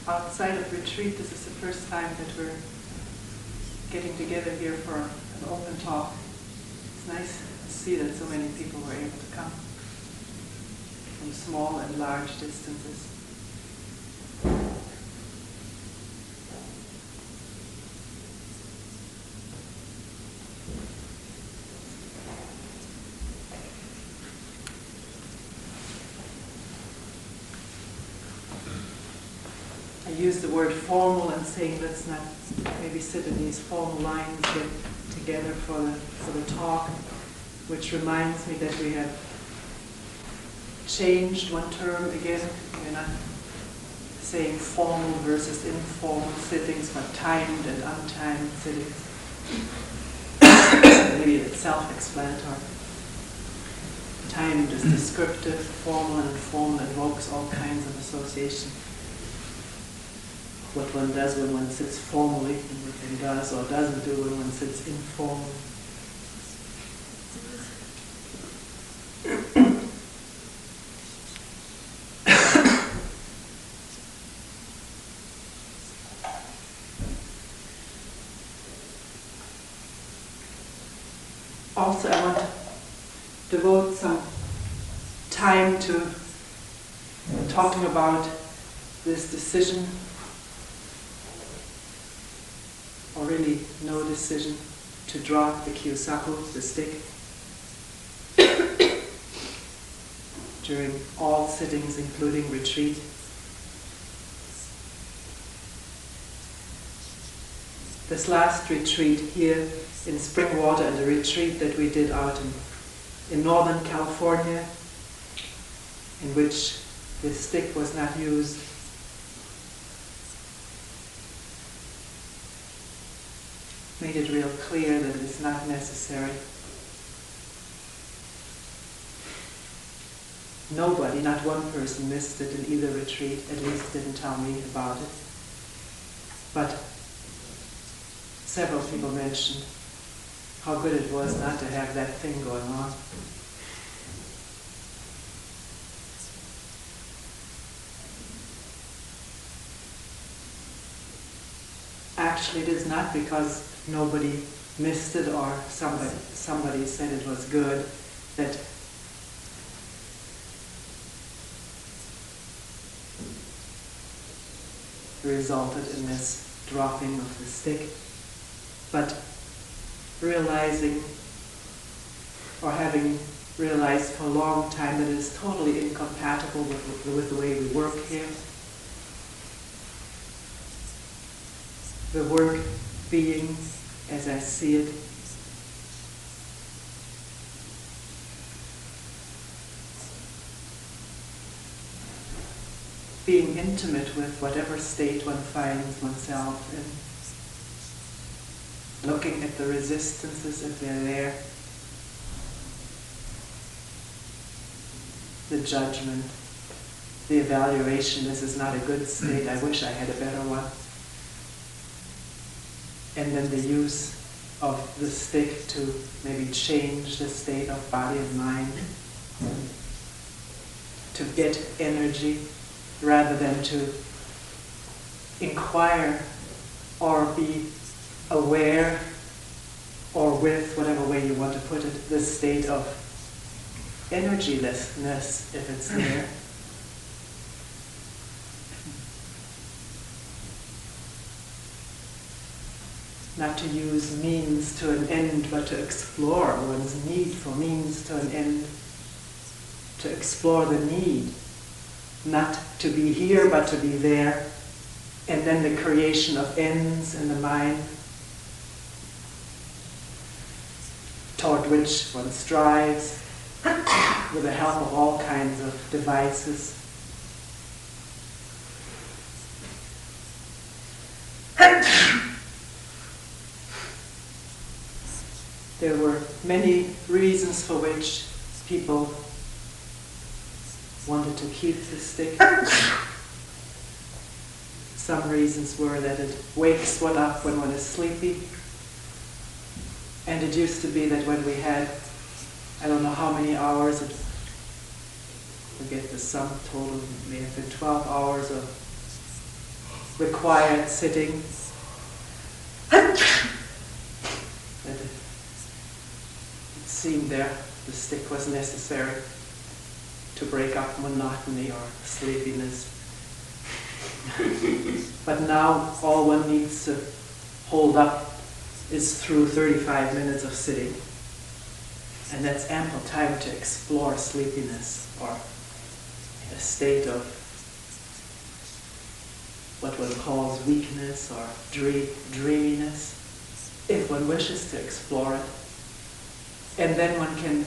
outside of retreat, this is the first time that we're getting together here for an open talk. It's nice to see that so many people were able to come from small and large distances. I use the word formal and saying let's not maybe sit in these formal lines, get together for the talk, which reminds me that we have changed one term again. We're not saying formal versus informal sittings, but timed and untimed sittings. Maybe it's self-explanatory. Timed is descriptive, formal and informal invokes all kinds of association. What one does when one sits formally, and what one does or doesn't do when one sits informally. Also, I want to devote some time to talking about this decision, or really no decision, to drop the kyosaku, the stick, during all sittings, including retreat. This last retreat here in Springwater, and the retreat that we did out in Northern California, in which the stick was not used, made it real clear that it's not necessary. Nobody, not one person, missed it in either retreat, at least didn't tell me about it. But several people mentioned how good it was not to have that thing going on. Actually, it is not because nobody missed it or somebody said it was good that resulted in this dropping of the stick, but realizing, or having realized for a long time, that it is totally incompatible with the way we work here. The work being, as I see it, being intimate with whatever state one finds oneself in, looking at the resistances if they're there, the judgment, the evaluation, this is not a good state, I wish I had a better one. And then the use of the stick to maybe change the state of body and mind, to get energy rather than to inquire or be aware, or with, whatever way you want to put it, this state of energylessness if it's there. Not to use means to an end, but to explore one's need for means to an end. To explore the need, not to be here, but to be there. And then the creation of ends in the mind, toward which one strives with the help of all kinds of devices. There were many reasons for which people wanted to keep the stick. Some reasons were that it wakes one up when one is sleepy. And it used to be that when we had, I don't know how many hours, I forget the sum total, it may have been 12 hours of required sitting. It seemed there the stick was necessary to break up monotony or sleepiness. But now all one needs to hold up is through 35 minutes of sitting. And that's ample time to explore sleepiness, or in a state of what one calls weakness or dreaminess, if one wishes to explore it. And then one can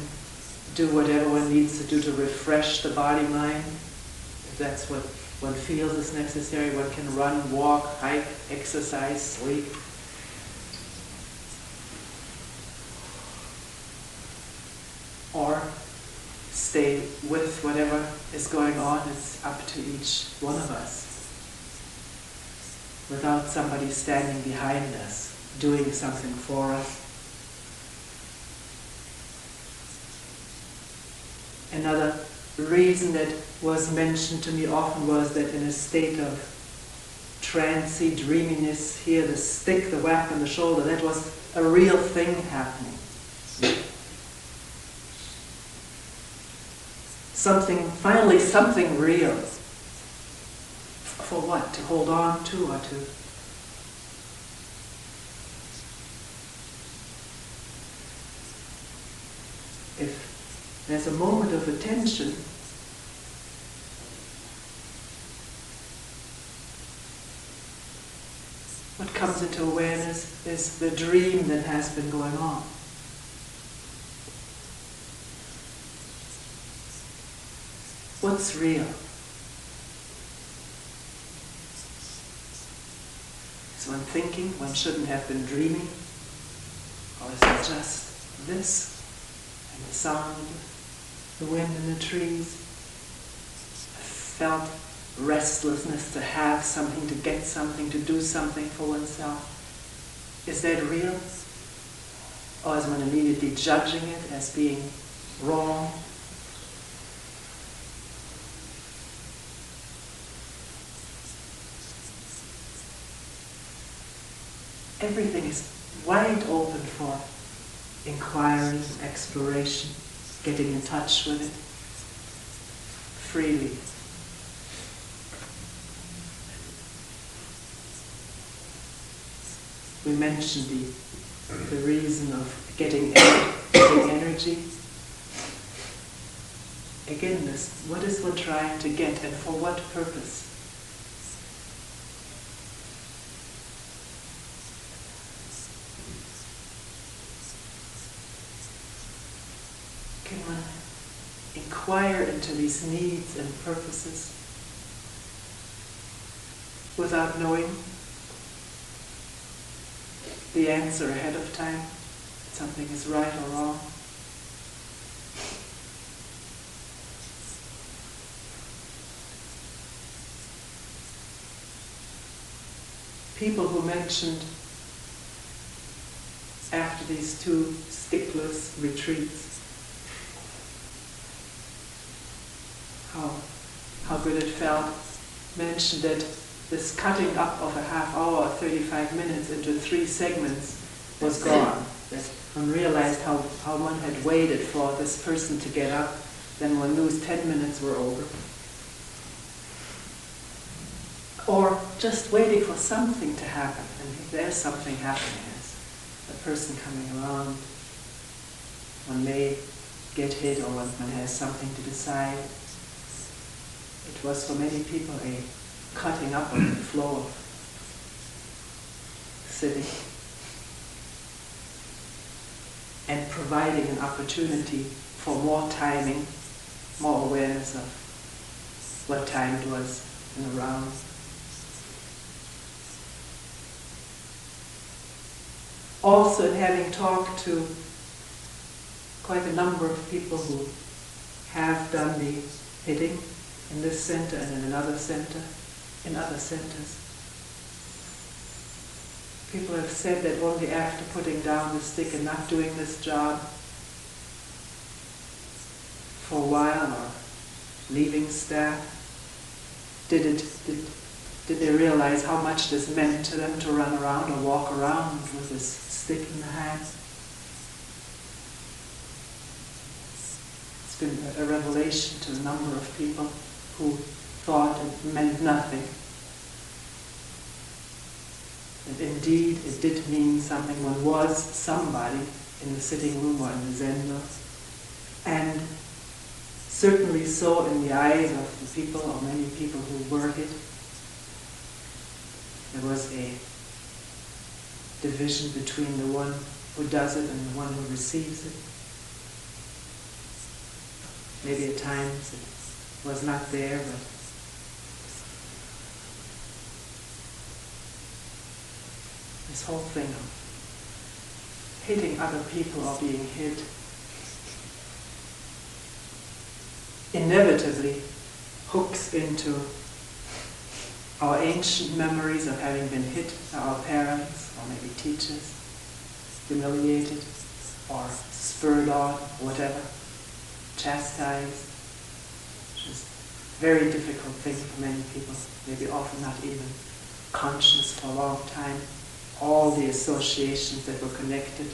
do whatever one needs to do to refresh the body-mind. If that's what one feels is necessary, one can run, walk, hike, exercise, sleep. Or stay with whatever is going on. It's up to each one of us. Without somebody standing behind us, doing something for us. Another reason that was mentioned to me often was that in a state of trancy dreaminess, here the stick, the whack on the shoulder, that was a real thing happening. Finally something real. For what? To hold on to, or to... If there's a moment of attention, what comes into awareness is the dream that has been going on. What's real? Is one thinking one shouldn't have been dreaming? Or is it just this? And the sound, the wind in the trees? I felt restlessness to have something, to get something, to do something for oneself. Is that real? Or is one immediately judging it as being wrong? Everything is wide open for inquiry, exploration, getting in touch with it freely. We mentioned the reason of getting energy. Again, what is one trying to get, and for what purpose? Can one inquire into these needs and purposes without knowing the answer ahead of time? Something is right or wrong? People who mentioned after these two stickless retreats how good it felt, mentioned that this cutting up of a half hour or 35 minutes into 3 segments was gone. That one realized how one had waited for this person to get up, then one knew 10 minutes were over. Or just waiting for something to happen, and if there's something happening, as a person coming around, one may get hit or one has something to decide. It was for many people a cutting up of the flow of sitting and providing an opportunity for more timing, more awareness of what time it was in a round. Also, in having talked to quite a number of people who have done the hitting in this center and in another center, in other centers, people have said that only after putting down the stick and not doing this job for a while or leaving staff did Did they realize how much this meant to them to run around or walk around with this stick in the hand? It's been a revelation to a number of people who thought it meant nothing. And indeed, it did mean something. One was somebody in the sitting room or in the zendo. And certainly so in the eyes of the people, or many people who were hit. There was a division between the one who does it and the one who receives it. Maybe at times it was not there, but this whole thing of hitting other people or being hit inevitably hooks into our ancient memories of having been hit by our parents or maybe teachers, humiliated or spurred on, whatever, chastised. Just a very difficult thing for many people, maybe often not even conscious for a long time. All the associations that were connected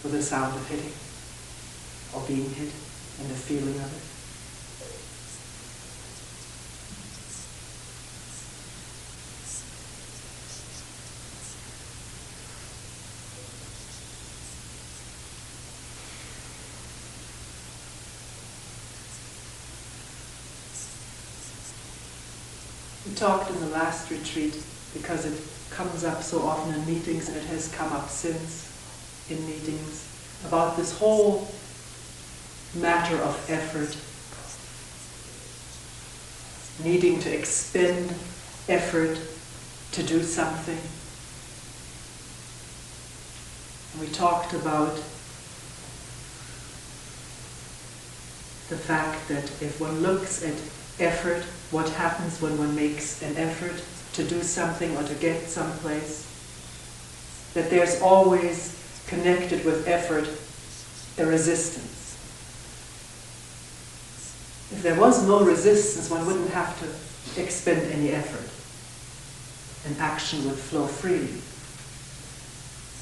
with the sound of hitting or being hit and the feeling of it. We talked in the last retreat, because it comes up so often in meetings, and it has come up since in meetings, about this whole matter of effort, needing to expend effort to do something. And we talked about the fact that if one looks at effort, what happens when one makes an effort to do something or to get someplace, that there's always connected with effort a resistance. If there was no resistance, one wouldn't have to expend any effort, and action would flow freely.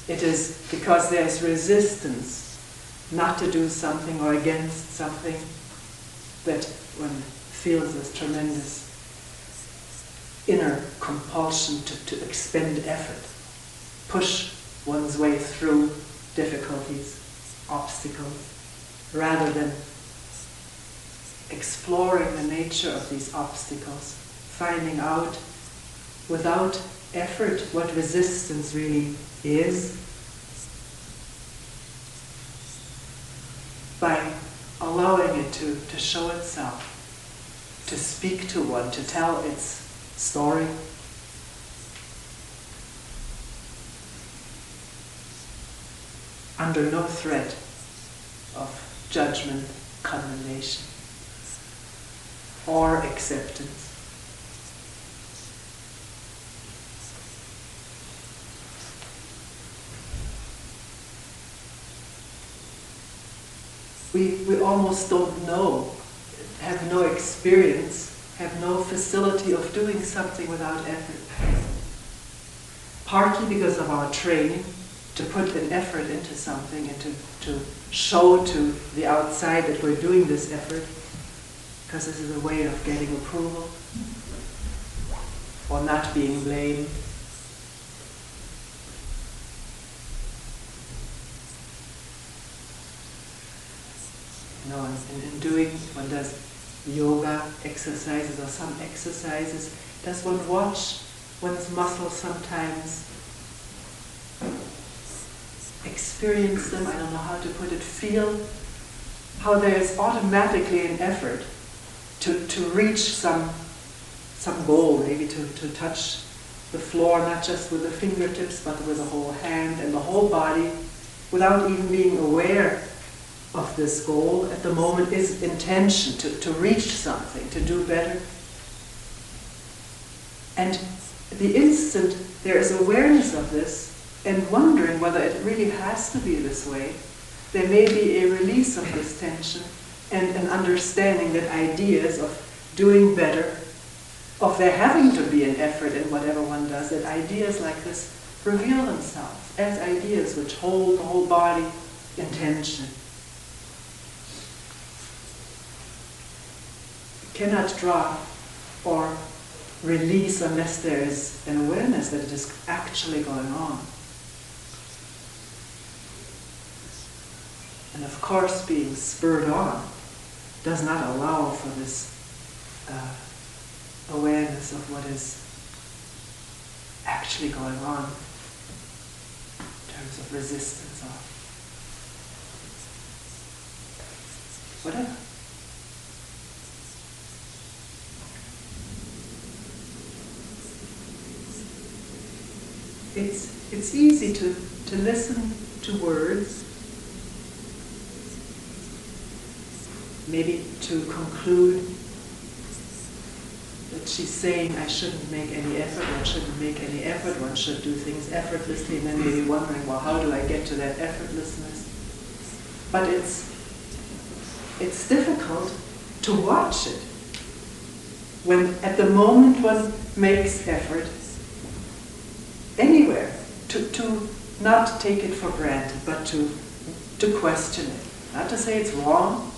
It is because there's resistance not to do something or against something that one feels this tremendous inner compulsion to expend effort, push one's way through difficulties, obstacles, rather than exploring the nature of these obstacles, finding out without effort what resistance really is, by allowing it to show itself, to speak to one, to tell its story. Under no threat of judgment, condemnation, or acceptance. We almost don't know, have no experience, have no facility of doing something without effort. Partly because of our training to put an effort into something and to show to the outside that we're doing this effort, because this is a way of getting approval or not being blamed. You know, in doing, one does yoga exercises or some exercises, does one watch one's muscles sometimes, experience them, I don't know how to put it, feel how there is automatically an effort to reach some goal, maybe to touch the floor, not just with the fingertips, but with the whole hand and the whole body, without even being aware of this goal. At the moment is intention to reach something, to do better. And the instant there is awareness of this, and wondering whether it really has to be this way, there may be a release of this tension and an understanding that ideas of doing better, of there having to be an effort in whatever one does, that ideas like this reveal themselves as ideas which hold the whole body in tension. Cannot drop or release unless there is an awareness that it is actually going on. And of course, being spurred on does not allow for this awareness of what is actually going on in terms of resistance or whatever. It's easy to listen to words, maybe to conclude that she's saying I shouldn't make any effort, one shouldn't make any effort, one should do things effortlessly, and then maybe wondering, well, how do I get to that effortlessness? But it's difficult to watch it. When at the moment one makes effort, anywhere, to not take it for granted, but to question it. Not to say it's wrong.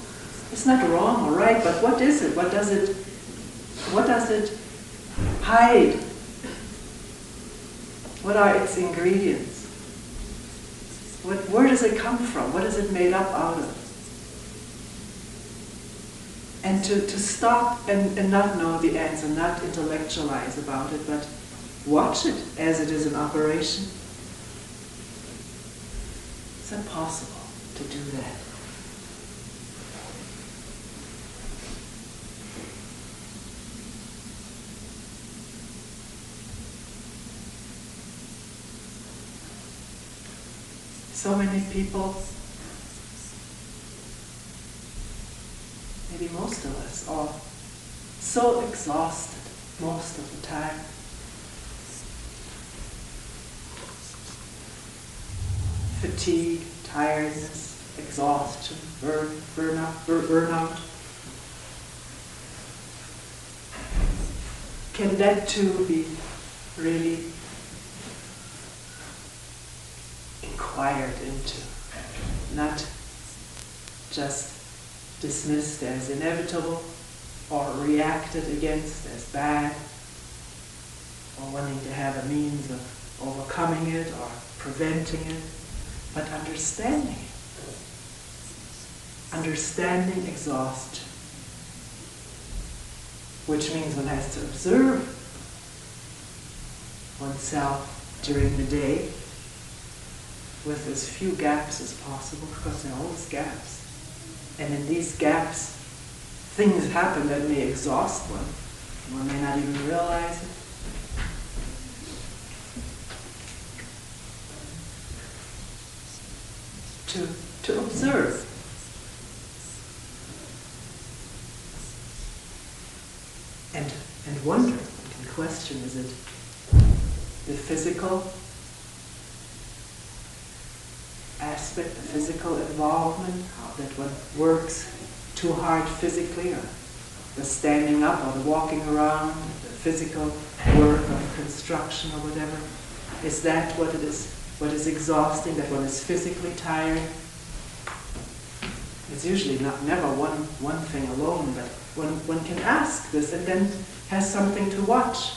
It's not wrong or right, but what is it? What does it hide? What are its ingredients? Where does it come from? What is it made up out of? And to stop and not know the answer, not intellectualize about it, but watch it as it is in operation. Is it possible to do that? So many people, maybe most of us, are so exhausted most of the time. Fatigue, tiredness, exhaustion, burnout. Can that too be really inquired into, not just dismissed as inevitable or reacted against as bad, or wanting to have a means of overcoming it or preventing it, but understanding it. Understanding exhaustion, which means one has to observe oneself during the day with as few gaps as possible, because there are always gaps. And in these gaps, things happen that may exhaust one. One may not even realize it. To observe. And wonder, and question, is it the physical aspect, the physical involvement, how that one works too hard physically, or the standing up or the walking around, the physical work of construction or whatever? Is that what it is? What is exhausting, that one is physically tired? It's usually never one thing alone, but one can ask this and then has something to watch.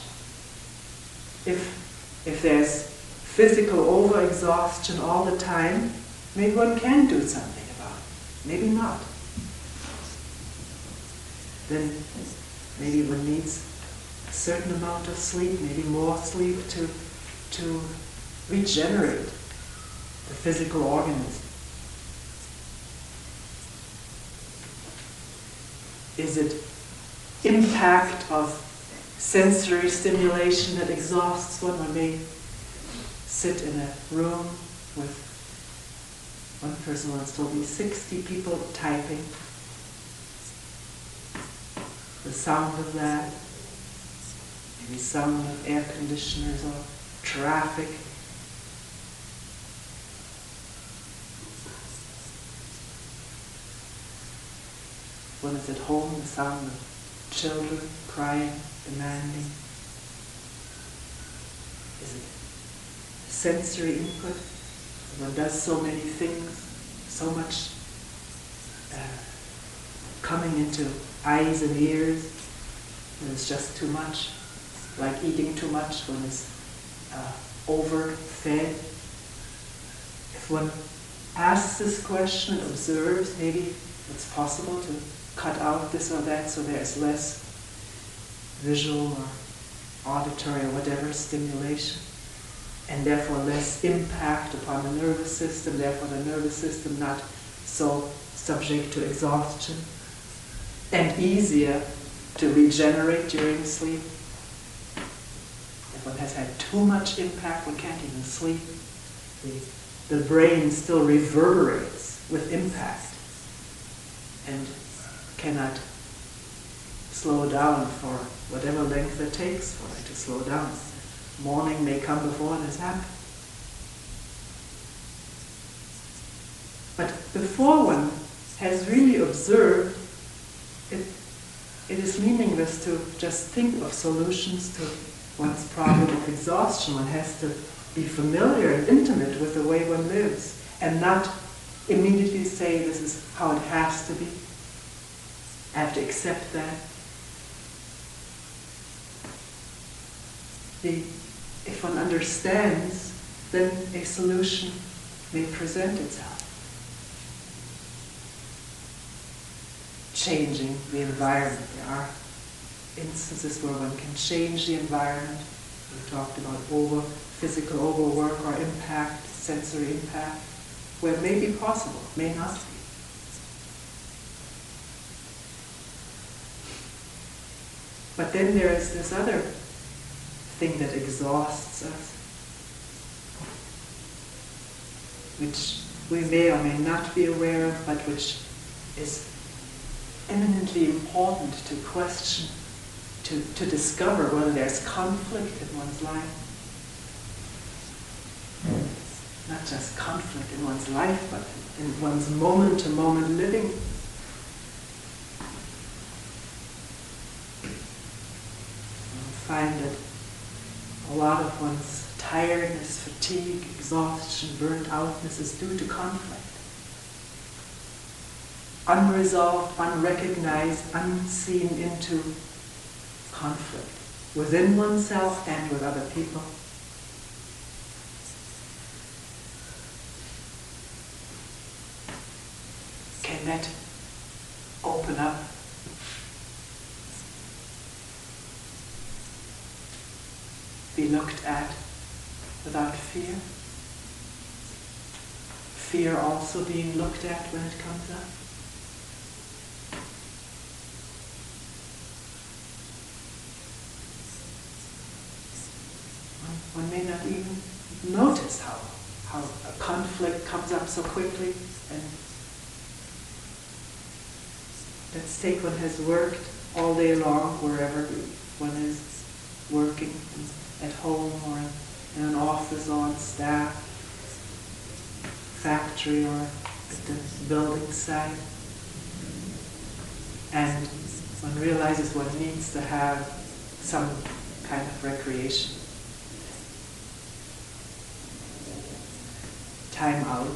If there's physical overexhaustion all the time, maybe one can do something about it. Maybe not. Then maybe one needs a certain amount of sleep, maybe more sleep to regenerate the physical organism. Is it impact of sensory stimulation that exhausts one? One may sit in a room with, one person once told me, 60 people typing. The sound of that, maybe sound of air conditioners or traffic. When it's at home, the sound of children crying, demanding? Is it sensory input? One does so many things, so much coming into eyes and ears, and it's just too much. Like eating too much when it's overfed. If one asks this question and observes, maybe it's possible to cut out this or that so there's less visual or auditory or whatever stimulation, and therefore less impact upon the nervous system, therefore the nervous system not so subject to exhaustion, and easier to regenerate during sleep. If one has had too much impact, one can't even sleep. The brain still reverberates with impact and cannot slow down for whatever length it takes for it to slow down. Morning may come before it has happened. But before one has really observed, it is meaningless to just think of solutions to one's problem of exhaustion. One has to be familiar and intimate with the way one lives and not immediately say this is how it has to be. I have to accept that. If one understands, then a solution may present itself. Changing the environment. There are instances where one can change the environment. We've talked about physical overwork or impact, sensory impact, where it may be possible, may not be. But then there is this other thing that exhausts us, which we may or may not be aware of, but which is eminently important to question, to discover whether there's conflict in one's life. Not just conflict in one's life, but in one's moment-to-moment living. You'll find that a lot of one's tiredness, fatigue, exhaustion, burnt outness is due to conflict. Unresolved, unrecognized, unseen into conflict within oneself and with other people. Can that open up? Be looked at without fear? Fear also being looked at when it comes up? One may not even notice how a conflict comes up so quickly. And let's take one has worked all day long, wherever one is working, at home or in an office or on staff, factory or at the building site. And one realizes one needs to have some kind of recreation. Time out.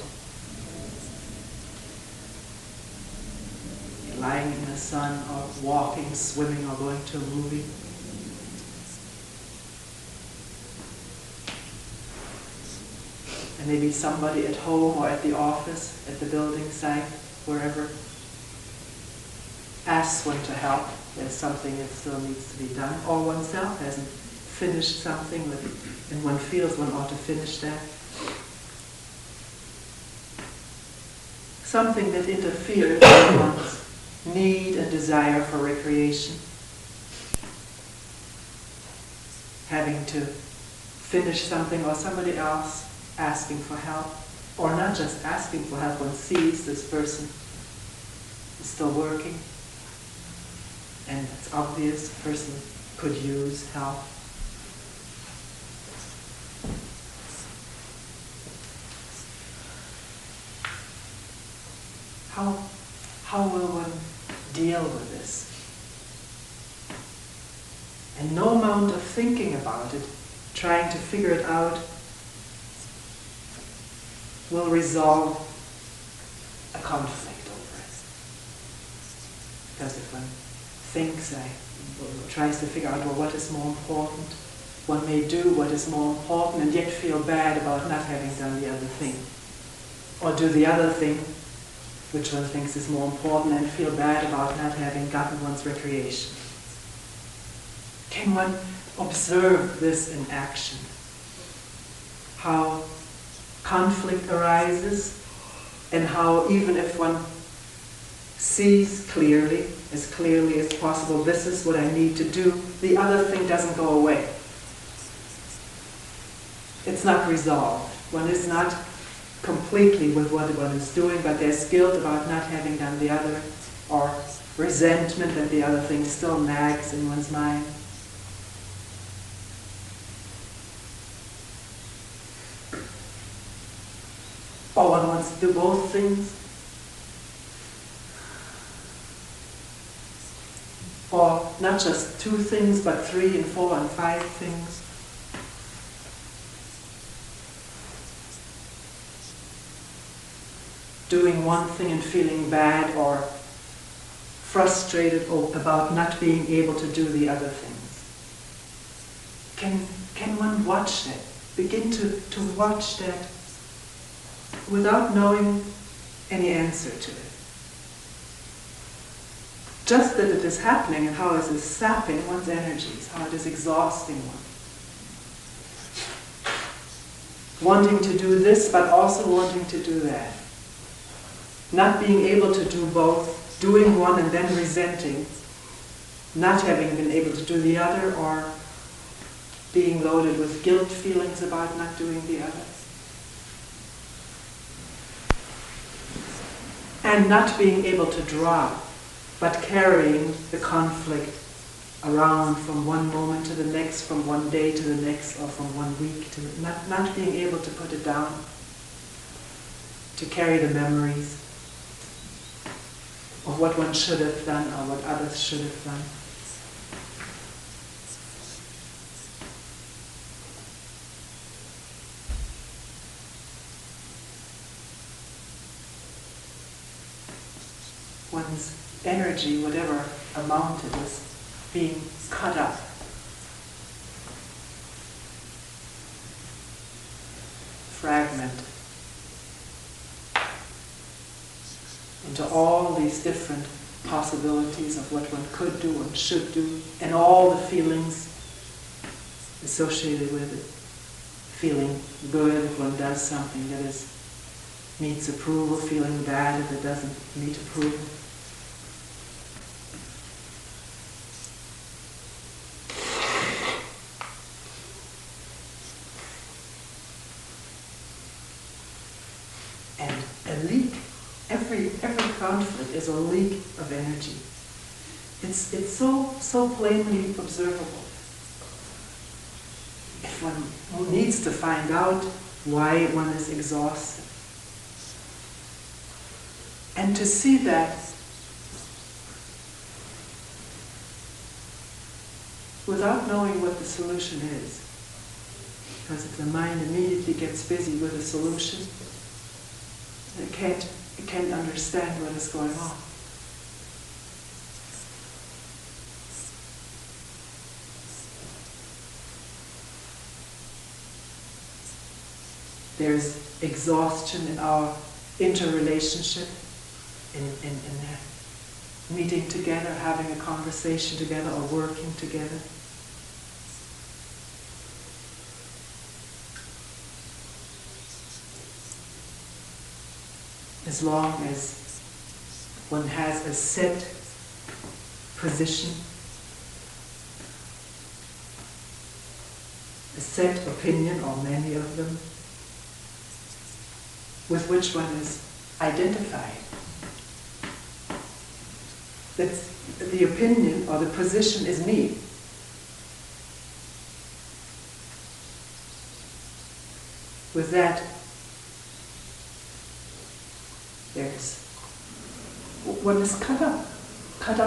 Lying in the sun or walking, swimming or going to a movie. And maybe somebody at home or at the office, at the building site, wherever, asks one to help. There's something that still needs to be done. Or oneself hasn't finished something and one feels one ought to finish that. Something that interferes with one's need and desire for recreation. Having to finish something or somebody else asking for help, or not just asking for help, one sees this person is still working and it's obvious the person could use help. How will one deal with this? And no amount of thinking about it, trying to figure it out, will resolve a conflict over it. Because if one thinks, tries to figure out, well, what is more important, one may do what is more important and yet feel bad about not having done the other thing. Or do the other thing, which one thinks is more important, and feel bad about not having gotten one's recreation. Can one observe this in action? How conflict arises, and how even if one sees clearly as possible, this is what I need to do, the other thing doesn't go away. It's not resolved. One is not completely with what one is doing, but there's guilt about not having done the other, or resentment that the other thing still nags in one's mind. Or one wants to do both things. Or not just 2 things, but 3 and 4 and 5 things. Doing one thing and feeling bad or frustrated about not being able to do the other things. Can one watch that? Begin to watch that without knowing any answer to it. Just that it is happening and how it is sapping one's energies, how it is exhausting one. Wanting to do this, but also wanting to do that. Not being able to do both, doing one and then resenting, not having been able to do the other, or being loaded with guilt feelings about not doing the other. And not being able to drop, but carrying the conflict around from one moment to the next, from one day to the next, or from one week to not being able to put it down, to carry the memories of what one should have done or what others should have done. One's energy, whatever amount it is, being cut up. Fragmented into all these different possibilities of what one could do and should do, and all the feelings associated with it. Feeling good if one does something that meets approval, feeling bad if it doesn't meet approval. And a leak, every conflict is a leak of energy. It's so plainly observable. If one needs to find out why one is exhausted, and to see that without knowing what the solution is, because if the mind immediately gets busy with a solution, it can't understand what is going on. There's exhaustion in our interrelationship, in meeting together, having a conversation together, or working together. As long as one has a set position, a set opinion, or many of them, with which one is identified. That the opinion or the position is me. With that, one is cut up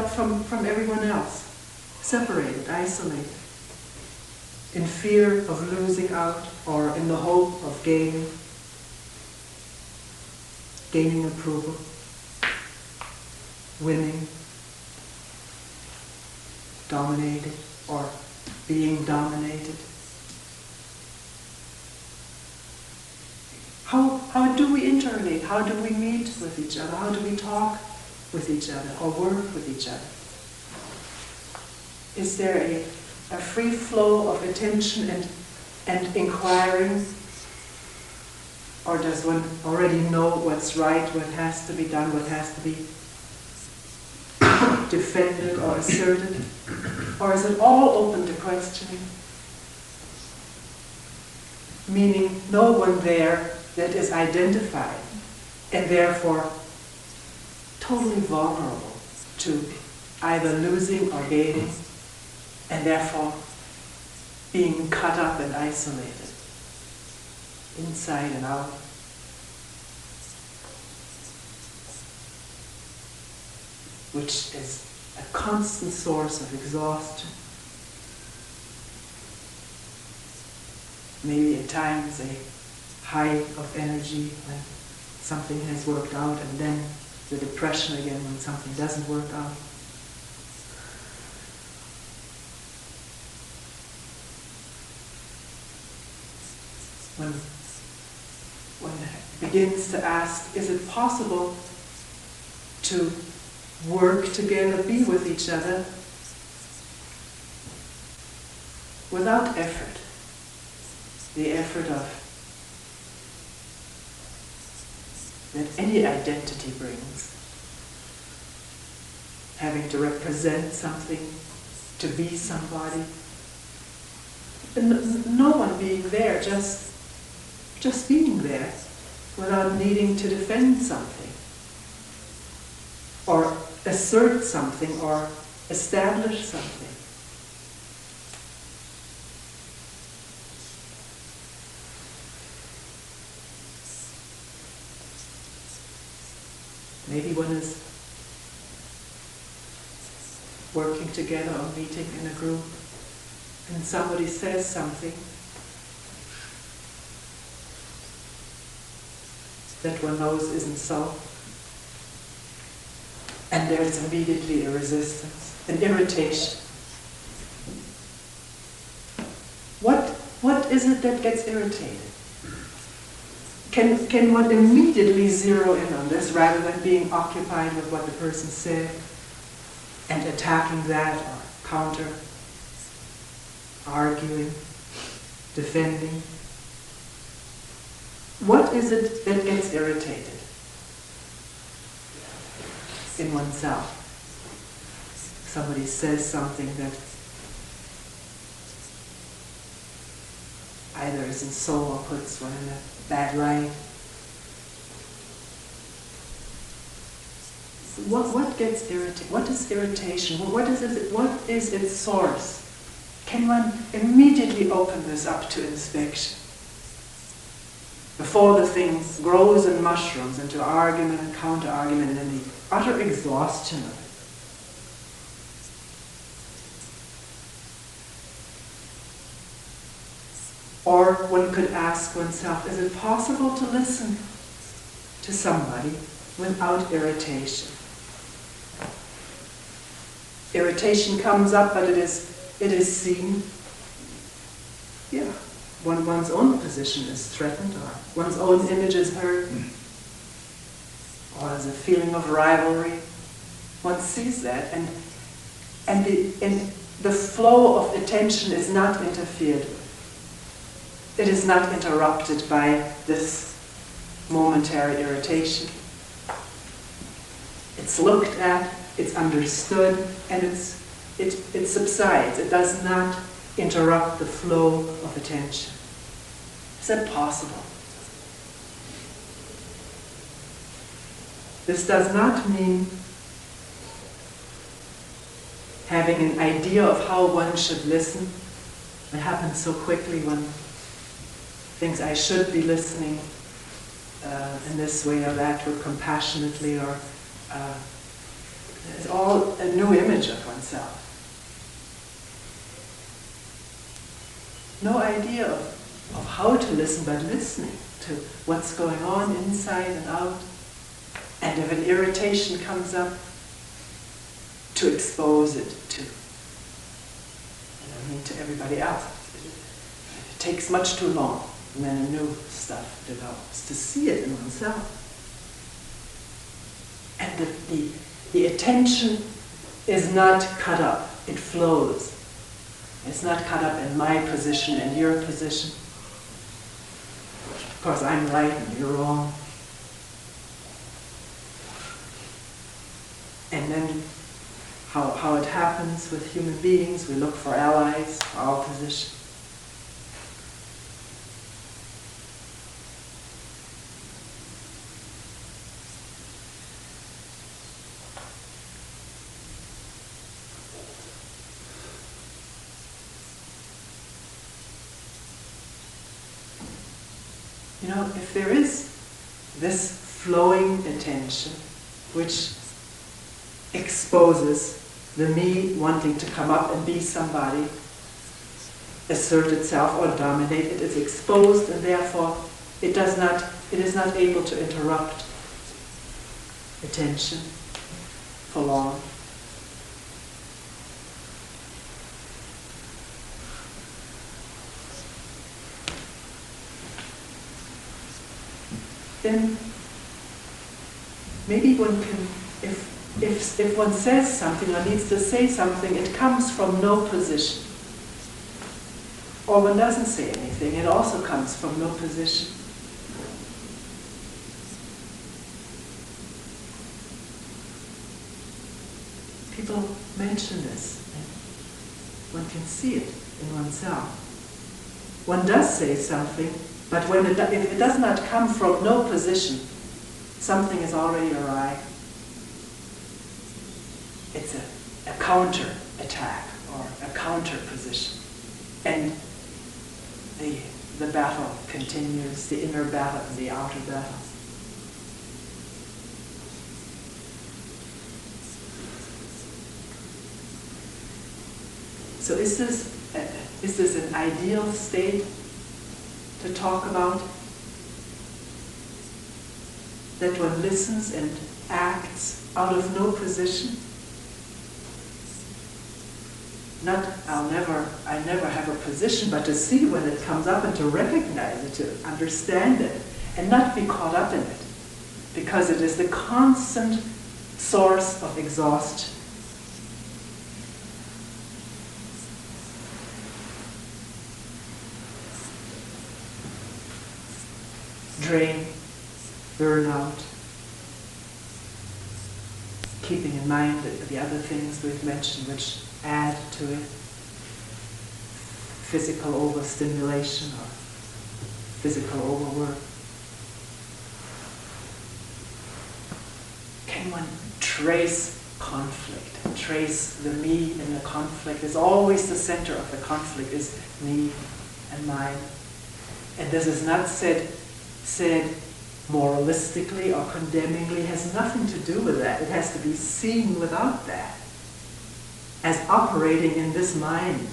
from everyone else. separated, isolated, in fear of losing out or in the hope of gaining approval, winning, dominated, or being dominated. How do we interrelate? How do we meet with each other? How do we talk with each other or work with each other? Is there a free flow of attention and inquiring? Or does one already know what's right, what has to be done, what has to be defended or asserted? Or is it all open to questioning? Meaning no one there that is identified and therefore totally vulnerable to either losing or gaining, and therefore being cut up and isolated, inside and out. Which is a constant source of exhaustion. Maybe at times a high of energy when something has worked out, and then the depression again when something doesn't work out. When it begins to ask, is it possible to work together, be with each other without effort? The effort that any identity brings. Having to represent something, to be somebody. And no one being there, just being there, without needing to defend something, or assert something, or establish something. Maybe one is working together or meeting in a group, and somebody says something that one knows isn't so, and there's immediately a resistance, an irritation. What is it that gets irritated? Can one immediately zero in on this rather than being occupied with what the person said and attacking that or counter, arguing, defending? What is it that gets irritated in oneself? Somebody says something that either isn't so or puts one in a bad light. What gets irritated? What is irritation? What is its source? Can one immediately open this up to inspection before the thing grows and mushrooms into argument and counter-argument and then the utter exhaustion of it? Or one could ask oneself, is it possible to listen to somebody without irritation? Irritation comes up, but it is seen. Yeah, one's own position is threatened, or one's own image is hurt, or there's a feeling of rivalry. One sees that, and the flow of attention is not interfered with. It is not interrupted by this momentary irritation. It's looked at, it's understood, and it subsides. It does not interrupt the flow of attention. Is that possible? This does not mean having an idea of how one should listen. It happens so quickly when thinks I should be listening in this way or that, or compassionately, or it's all a new image of oneself. no idea of how to listen, but listening to what's going on inside and out. And if an irritation comes up, to expose it to everybody else. It takes much too long, and then new stuff develops, to see it in oneself. And the attention is not cut up, it flows. It's not cut up in my position and your position. Of course, I'm right and you're wrong. And then how it happens with human beings, we look for allies, for our position. You know, if there is this flowing attention, which exposes the me wanting to come up and be somebody, assert itself or dominate, it is exposed, and therefore it is not able to interrupt attention for long. Then maybe one can, if one says something or needs to say something, it comes from no position. Or one doesn't say anything, it also comes from no position. People mention this, and one can see it in oneself. One does say something, but if it does not come from no position, something is already awry. It's a counter attack or a counter position. And the battle continues, the inner battle and the outer battle. So is this an ideal state to talk about? That one listens and acts out of no position? Not, I never have a position, but to see when it comes up and to recognize it, to understand it, and not be caught up in it, because it is the constant source of exhaustion. Drain, burnout, keeping in mind the other things we've mentioned which add to it, physical overstimulation or physical overwork. Can one trace conflict, trace the me in the conflict? Is always the center of the conflict is me and mine. And this is not said moralistically or condemningly, has nothing to do with that. It has to be seen without that, as operating in this mind.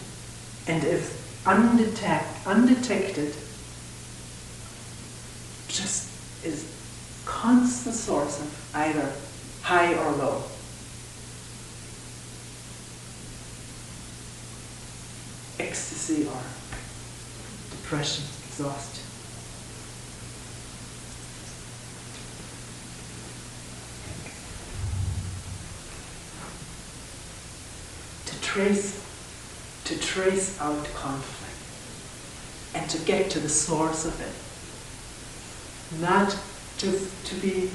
And if undetected, just is constant source of either high or low. Ecstasy or depression, exhaustion. To trace out conflict and to get to the source of it. Not to be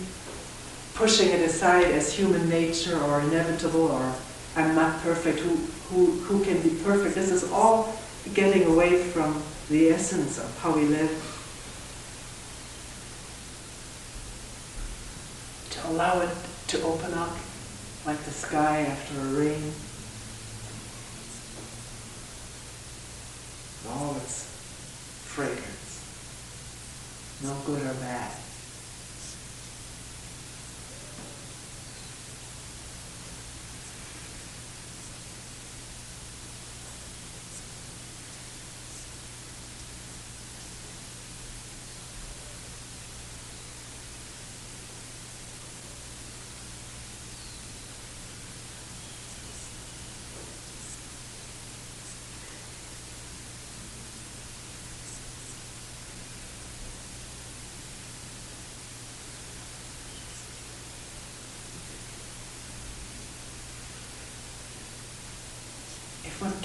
pushing it aside as human nature or inevitable or I'm not perfect, who can be perfect. This is all getting away from the essence of how we live. To allow it to open up like the sky after a rain. All its fragrance, no good or bad.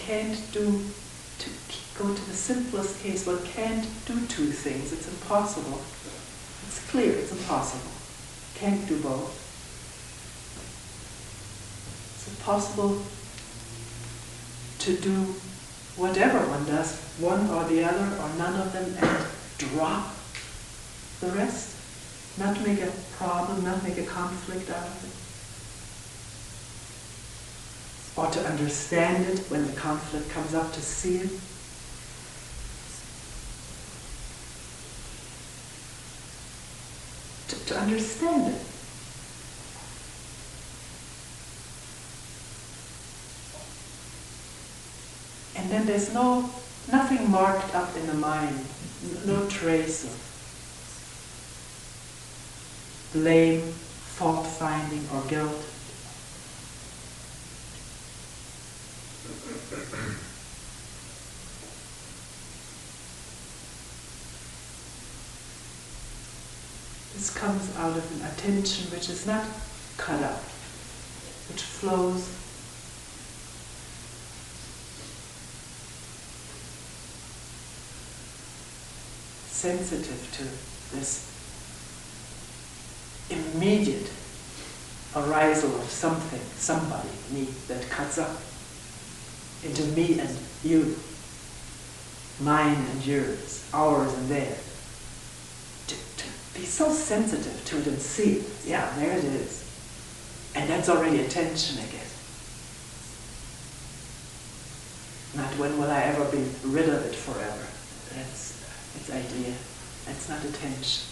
can't do, to go to the simplest case, one can't do two things. It's impossible. It's clear, it's impossible. Can't do both. It's impossible to do whatever one does, one or the other, or none of them, and drop the rest. Not make a problem, not make a conflict out of it. Or to understand it when the conflict comes up, to see it. To understand it. And then there's nothing marked up in the mind, no trace of blame, fault-finding, or guilt. This comes out of an attention which is not cut up, which flows sensitive to this immediate arisal of something, somebody, me, that cuts up into me and you, mine and yours, ours and theirs. To be so sensitive to it and see it. Yeah, there it is. And that's already attention again. Not when will I ever be rid of it forever. That's idea. That's not attention.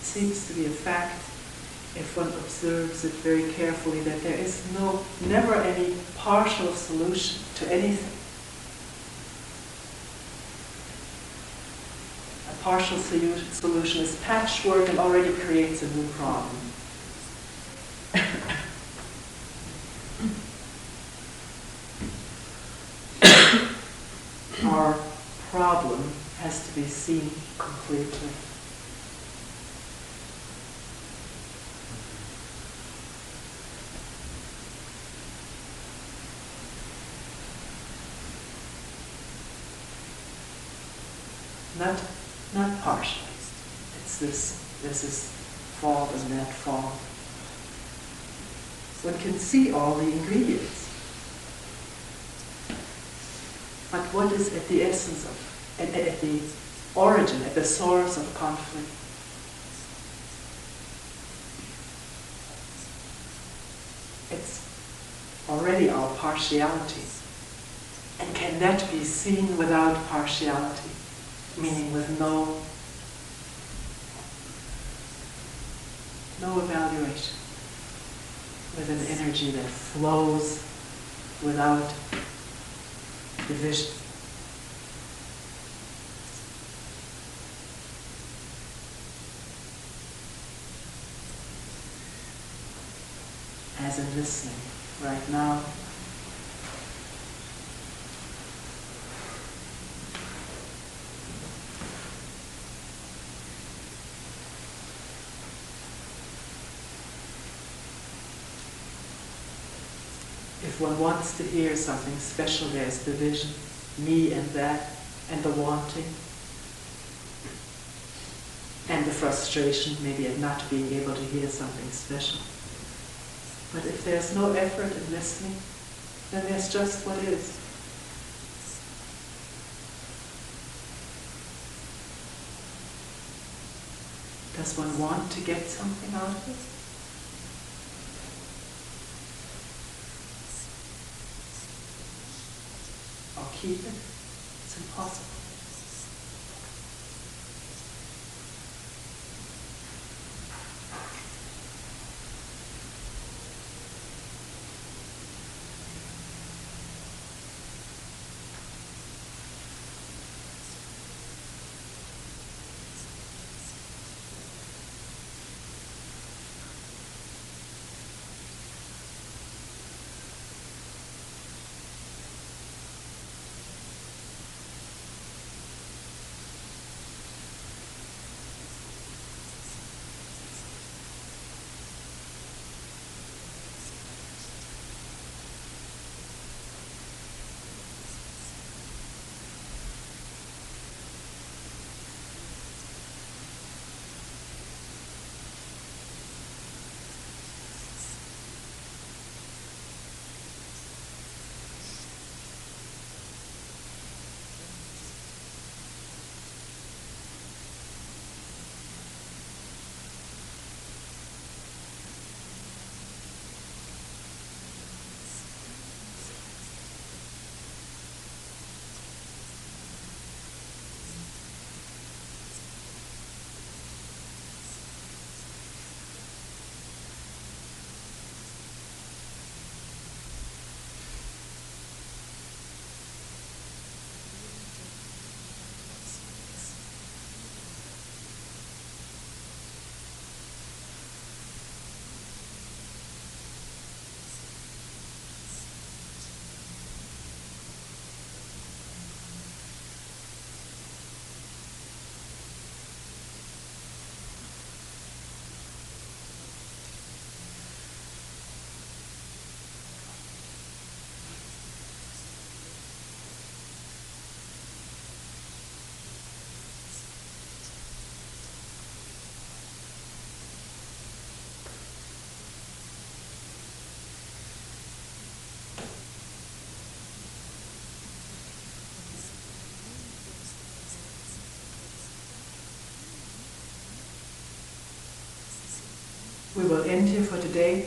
Seems to be a fact, if one observes it very carefully, that there is never any partial solution to anything. A partial solution is patchwork and already creates a new problem. Our problem has to be seen completely. Not partially. It's this is fault and that fault. One can see all the ingredients. But what is at the essence of, at the origin, at the source of conflict? It's already our partiality. And can that be seen without partiality? Meaning with no evaluation, with an energy that flows without division. As in listening right now, if one wants to hear something special, there's division, me and that, and the wanting, and the frustration, maybe at not being able to hear something special. But if there's no effort in listening, then there's just what is. Does one want to get something out of it? Or keep it? It's impossible. we will end here for today.